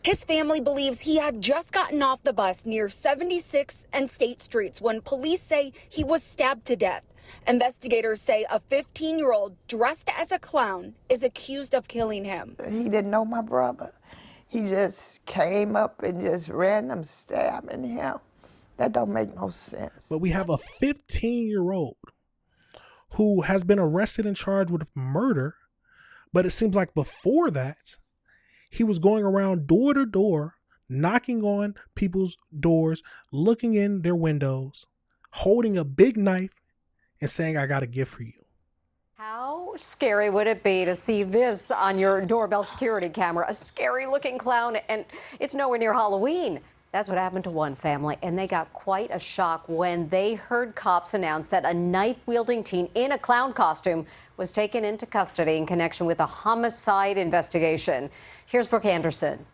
His family believes he had just gotten off the bus near 76th and State Streets when police say he was stabbed to death. Investigators say a 15-year-old dressed as a clown is accused of killing him. He didn't know my brother. He just came up and just random stabbing him. That don't make no sense. But we have a 15-year-old who has been arrested and charged with murder. But it seems like before that, he was going around door to door, knocking on people's doors, looking in their windows, holding a big knife and saying, "I got a gift for you." How scary would it be to see this on your doorbell security camera? A scary looking clown, and it's nowhere near Halloween. That's what happened to one family, and they got quite a shock when they heard cops announce that a knife-wielding teen in a clown costume was taken into custody in connection with a homicide investigation. Here's Brooke Anderson.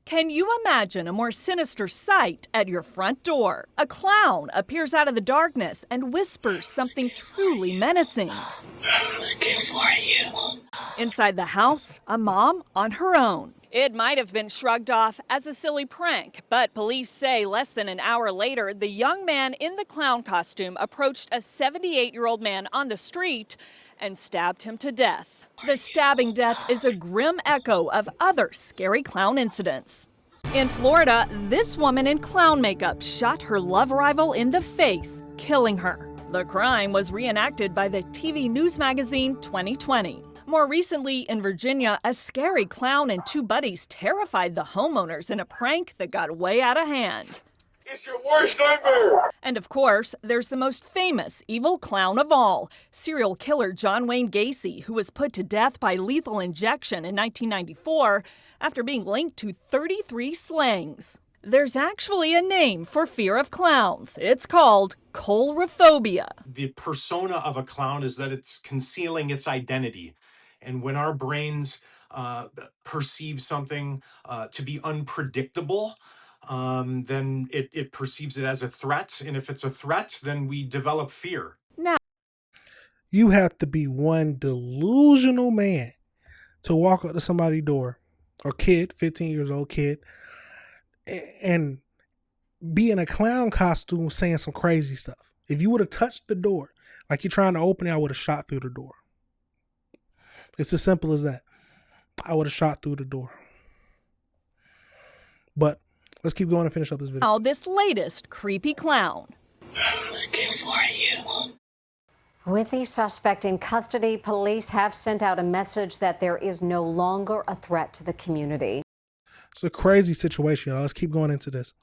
Can you imagine a more sinister sight at your front door? A clown appears out of the darkness and whispers something truly menacing. I'm looking for you. Inside the house, a mom on her own. It might have been shrugged off as a silly prank, but police say less than an hour later, the young man in the clown costume approached a 78-year-old man on the street and stabbed him to death. The stabbing death is a grim echo of other scary clown incidents. In Florida, this woman in clown makeup shot her love rival in the face, killing her. The crime was reenacted by the TV news magazine 2020. More recently, in Virginia, a scary clown and two buddies terrified the homeowners in a prank that got way out of hand. It's your worst nightmare. And of course, there's the most famous evil clown of all, serial killer John Wayne Gacy, who was put to death by lethal injection in 1994 after being linked to 33 slayings. There's actually a name for fear of clowns. It's called coulrophobia. The persona of a clown is that it's concealing its identity. And when our brains perceive something to be unpredictable, then it perceives it as a threat. And if it's a threat, then we develop fear. Now, You have to be one delusional man to walk up to somebody's door, or kid, 15 years old kid, and be in a clown costume saying some crazy stuff. If you would have touched the door, like you're trying to open it, I would have shot through the door. It's as simple as that. I would have shot through the door. But let's keep going and finish up this video. now this latest creepy clown. I'm looking for you. With the suspect in custody, police have sent out a message that there is no longer a threat to the community. It's a crazy situation, y'all. Let's keep going into this.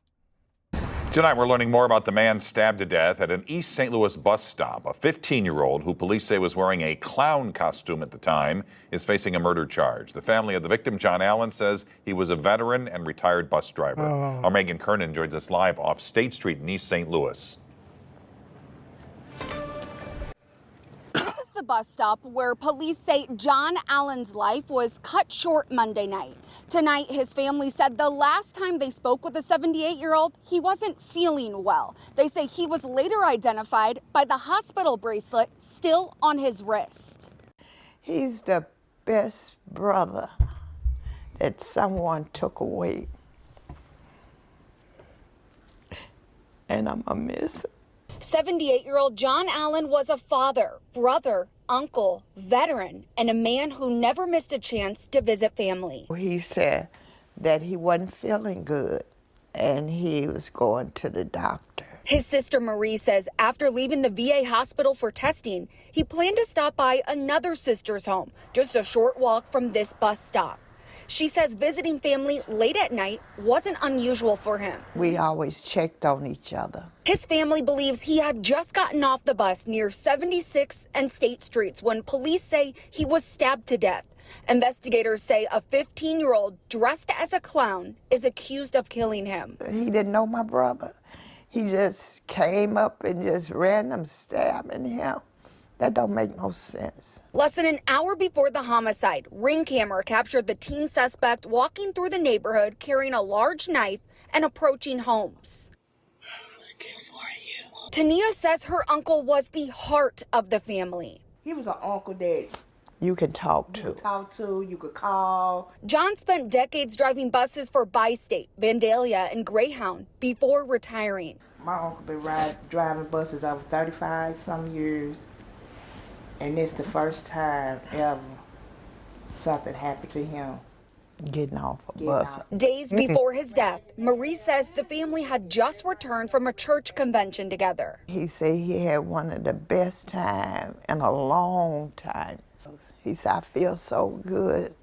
Tonight, we're learning more about the man stabbed to death at an East St. Louis bus stop. A 15-year-old who police say was wearing a clown costume at the time is facing a murder charge. The family of the victim, John Allen, says he was a veteran and retired bus driver. Our Megan Kernan joins us live off State Street in East St. Louis. The bus stop where police say John Allen's life was cut short Monday night. Tonight, his family said the last time they spoke with the 78-year-old, he wasn't feeling well. They say he was later identified by the hospital bracelet still on his wrist. He's the best brother that someone took away. And I'm going to miss him. 78-year-old John Allen was a father, brother, uncle, veteran, and a man who never missed a chance to visit family. He said that he wasn't feeling good and he was going to the doctor. His sister Marie says after leaving the VA hospital for testing, he planned to stop by another sister's home, just a short walk from this bus stop. She says visiting family late at night wasn't unusual for him. We always checked on each other. His family believes he had just gotten off the bus near 76th and State Streets when police say he was stabbed to death. Investigators say a 15-year-old dressed as a clown is accused of killing him. He didn't know my brother. He just came up and just random stabbing him. That don't make no sense. Less than an hour before the homicide, Ring camera captured the teen suspect walking through the neighborhood carrying a large knife and approaching homes. I'm looking for you. Tania says her uncle was the heart of the family. He was an uncle that you can talk to. You could call. John spent decades driving buses for Bi-State, Vandalia, and Greyhound before retiring. My uncle been driving buses over 35 some years, and it's the first time ever something happened to him. Getting off a bus. Days before his death, Marie says the family had just returned from a church convention together. He said he had one of the best times in a long time. He said, I feel so good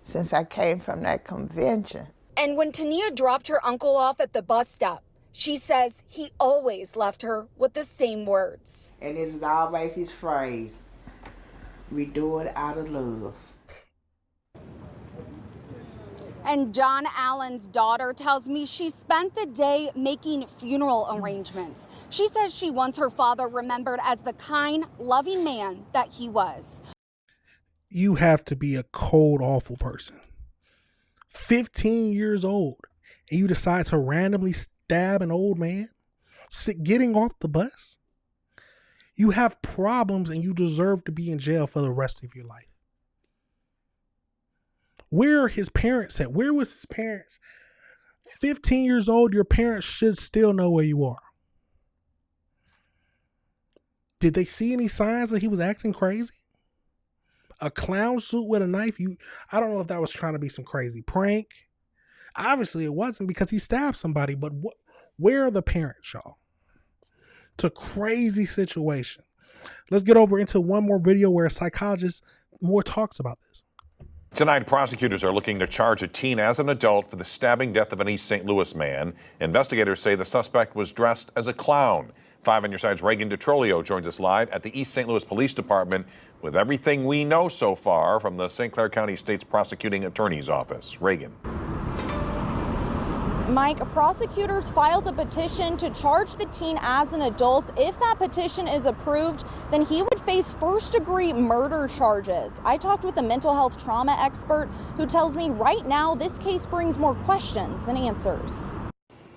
since I came from that convention. And when Tania dropped her uncle off at the bus stop, she says he always left her with the same words. And this is always his phrase, we do it out of love. And John Allen's daughter tells me she spent the day making funeral arrangements. She says she wants her father remembered as the kind, loving man that he was. You have to be a cold, awful person. 15 years old, and you decide to randomly stab an old man getting off the bus? You have problems and you deserve to be in jail for the rest of your life. Where are his parents at? Where was his parents? 15 years old, your parents should still know where you are. Did they see any signs that he was acting crazy? A clown suit with a knife? I don't know if that was trying to be some crazy prank. Obviously it wasn't, because he stabbed somebody, but where are the parents, y'all? It's a crazy situation. Let's get over into one more video where a psychologist more talks about this. Tonight, prosecutors are looking to charge a teen as an adult for the stabbing death of an East St. Louis man. Investigators say the suspect was dressed as a clown. 5 on your side's Reagan DeTrolio joins us live at the East St. Louis Police Department with everything we know so far from the St. Clair County State's Prosecuting Attorney's Office. Reagan. Mike, prosecutors filed a petition to charge the teen as an adult. If that petition is approved, then he would face first-degree murder charges. I talked with a mental health trauma expert who tells me right now this case brings more questions than answers.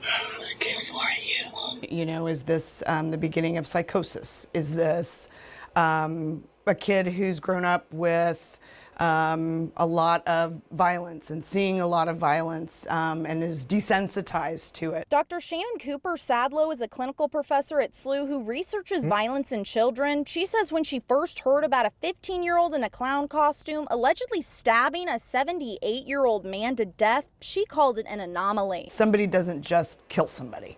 I'm looking for you. You know, is this the beginning of psychosis? Is this a kid who's grown up with a lot of violence and seeing a lot of violence and is desensitized to it? Dr. Shannon Cooper Sadlow is a clinical professor at SLU who researches violence in children. She says when she first heard about a 15-year-old in a clown costume allegedly stabbing a 78-year-old man to death, she called it an anomaly. Somebody doesn't just kill somebody.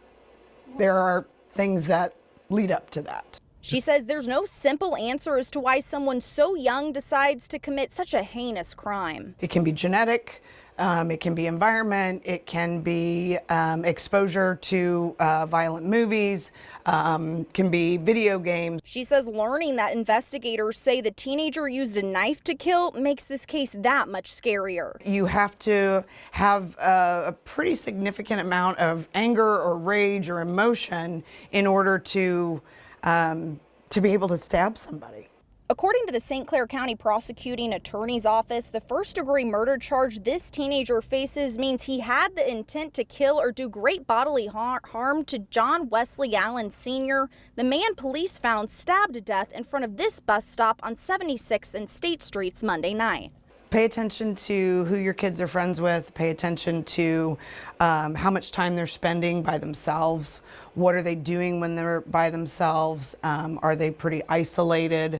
There are things that lead up to that. She says there's no simple answer as to why someone so young decides to commit such a heinous crime. It can be genetic, it can be environment, it can be exposure to violent movies, can be video games. She says learning that investigators say the teenager used a knife to kill makes this case that much scarier. You have to have a pretty significant amount of anger or rage or emotion in order to be able to stab somebody. According to the St. Clair County Prosecuting Attorney's Office, the first-degree murder charge this teenager faces means he had the intent to kill or do great bodily harm to John Wesley Allen Sr., the man police found stabbed to death in front of this bus stop on 76th and State Streets Monday night. Pay attention to who your kids are friends with. Pay attention to how much time they're spending by themselves. What are they doing when they're by themselves? Are they pretty isolated?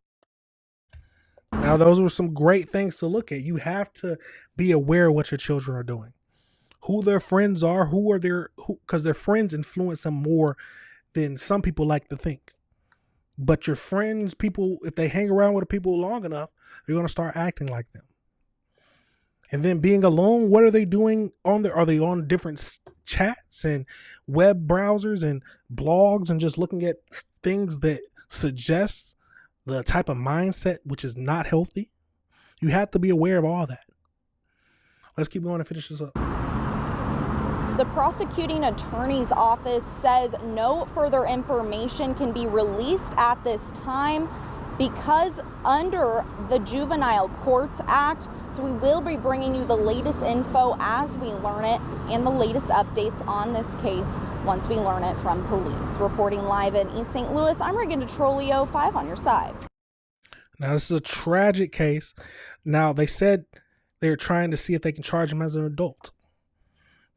Now, those were some great things to look at. You have to be aware of what your children are doing, who their friends are, because their friends influence them more than some people like to think. But your friends, people, if they hang around with people long enough, they're going to start acting like them. And then being alone, what are they doing on there? Are they on different chats and web browsers and blogs and just looking at things that suggest the type of mindset which is not healthy? You have to be aware of all that. Let's keep going and finish this up. The prosecuting attorney's office says no further information can be released at this time because under the Juvenile Courts Act, so we will be bringing you the latest info as we learn it and the latest updates on this case once we learn it from police. Reporting live in East St. Louis, I'm Reagan DeTrolio, 5 on your side. Now, this is a tragic case. Now, they said they're trying to see if they can charge him as an adult.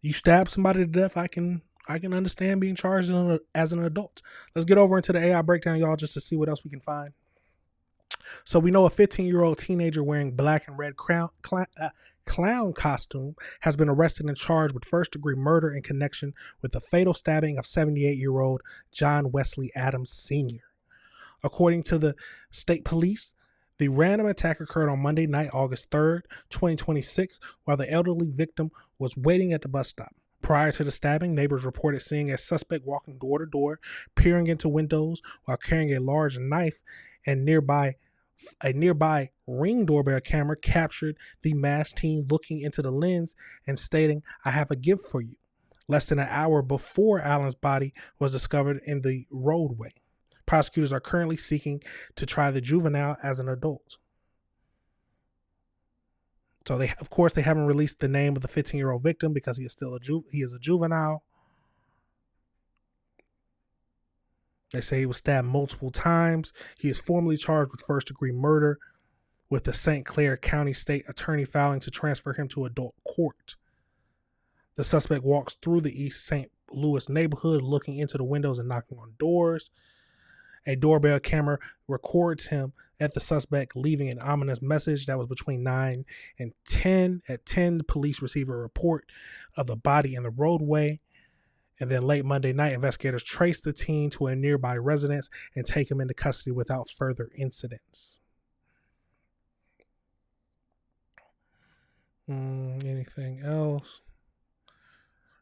You stab somebody to death, I can understand being charged as an adult. Let's get over into the AI breakdown, y'all, just to see what else we can find. So we know a 15-year-old teenager wearing black and red clown costume has been arrested and charged with first-degree murder in connection with the fatal stabbing of 78-year-old John Wesley Adams Sr. According to the state police, the random attack occurred on Monday night, August 3rd, 2026, while the elderly victim was waiting at the bus stop. Prior to the stabbing, neighbors reported seeing a suspect walking door to door, peering into windows while carrying a large knife, and a nearby Ring doorbell camera captured the masked teen looking into the lens and stating, "I have a gift for you," less than an hour before Allen's body was discovered in the roadway. Prosecutors are currently seeking to try the juvenile as an adult. So they haven't released the name of the 15-year-old victim because he is still a juvenile. They say he was stabbed multiple times. He is formally charged with first-degree murder, with the St. Clair County State Attorney filing to transfer him to adult court. The suspect walks through the East St. Louis neighborhood, looking into the windows and knocking on doors. A doorbell camera records him at the suspect leaving an ominous message. That was between 9 and 10. At 10, the police receive a report of the body in the roadway. And then late Monday night, investigators trace the teen to a nearby residence and take him into custody without further incidents. Anything else?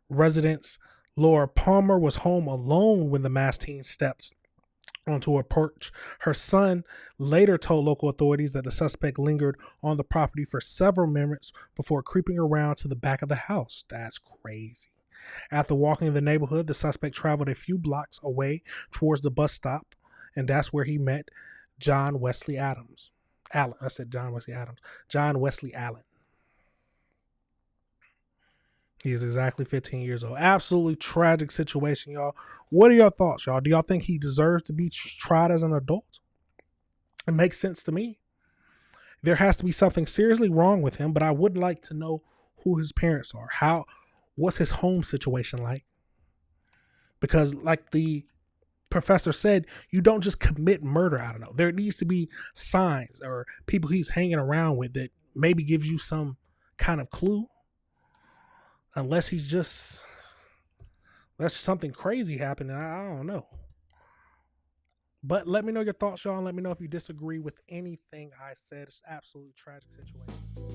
Residents Laura Palmer was home alone when the masked teen stepped onto a porch. Her son later told local authorities that the suspect lingered on the property for several minutes before creeping around to the back of the house. That's crazy. After walking the neighborhood, the suspect traveled a few blocks away towards the bus stop, and that's where he met John Wesley Adams. John Wesley Allen. He is exactly 15 years old. Absolutely tragic situation, y'all. What are your thoughts, y'all? Do y'all think he deserves to be tried as an adult? It makes sense to me. There has to be something seriously wrong with him, but I would like to know who his parents are. What's his home situation like? Because like the professor said, you don't just commit murder out of no. There needs to be signs or people he's hanging around with that maybe gives you some kind of clue. Unless that's something crazy happening. I don't know. But let me know your thoughts, y'all, and let me know if you disagree with anything I said. It's an absolutely tragic situation.